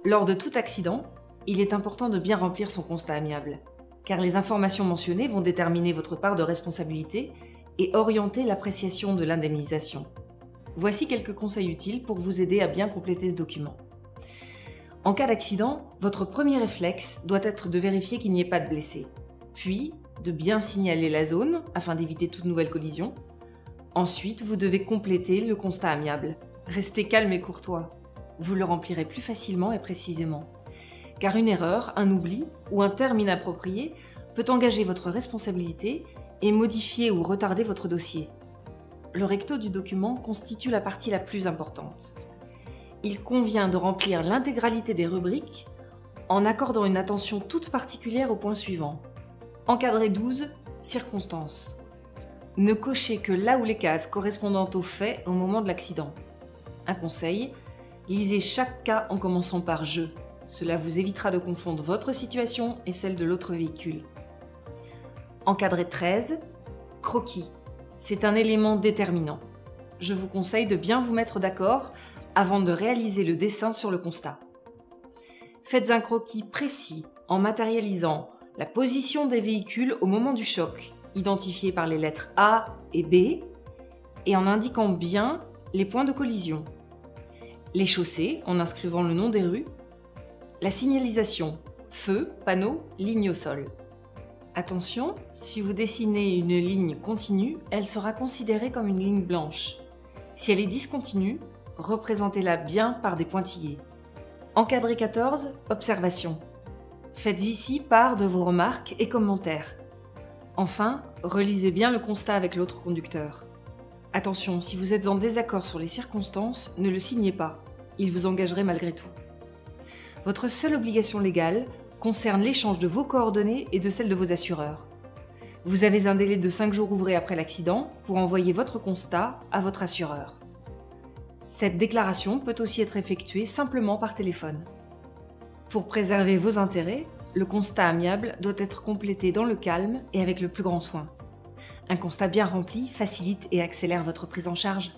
Lors de tout accident, il est important de bien remplir son constat amiable, car les informations mentionnées vont déterminer votre part de responsabilité et orienter l'appréciation de l'indemnisation. Voici quelques conseils utiles pour vous aider à bien compléter ce document. En cas d'accident, votre premier réflexe doit être de vérifier qu'il n'y ait pas de blessés, puis de bien signaler la zone afin d'éviter toute nouvelle collision. Ensuite, vous devez compléter le constat amiable. Restez calme et courtois. Vous le remplirez plus facilement et précisément. Car une erreur, un oubli ou un terme inapproprié peut engager votre responsabilité et modifier ou retarder votre dossier. Le recto du document constitue la partie la plus importante. Il convient de remplir l'intégralité des rubriques en accordant une attention toute particulière au point suivant. Encadré 12, circonstances. Ne cochez que là où les cases correspondant aux faits au moment de l'accident. Un conseil, lisez chaque cas en commençant par « je ». Cela vous évitera de confondre votre situation et celle de l'autre véhicule. Encadré 13, croquis. C'est un élément déterminant. Je vous conseille de bien vous mettre d'accord avant de réaliser le dessin sur le constat. Faites un croquis précis en matérialisant la position des véhicules au moment du choc, identifiés par les lettres A et B, et en indiquant bien les points de collision. Les chaussées, en inscrivant le nom des rues. La signalisation, feu, panneau, ligne au sol. Attention, si vous dessinez une ligne continue, elle sera considérée comme une ligne blanche. Si elle est discontinue, représentez-la bien par des pointillés. Encadré 14, observation. Faites ici part de vos remarques et commentaires. Enfin, relisez bien le constat avec l'autre conducteur. Attention, si vous êtes en désaccord sur les circonstances, ne le signez pas. Il vous engagerait malgré tout. Votre seule obligation légale concerne l'échange de vos coordonnées et de celles de vos assureurs. Vous avez un délai de 5 jours ouvrés après l'accident pour envoyer votre constat à votre assureur. Cette déclaration peut aussi être effectuée simplement par téléphone. Pour préserver vos intérêts, le constat amiable doit être complété dans le calme et avec le plus grand soin. Un constat bien rempli facilite et accélère votre prise en charge.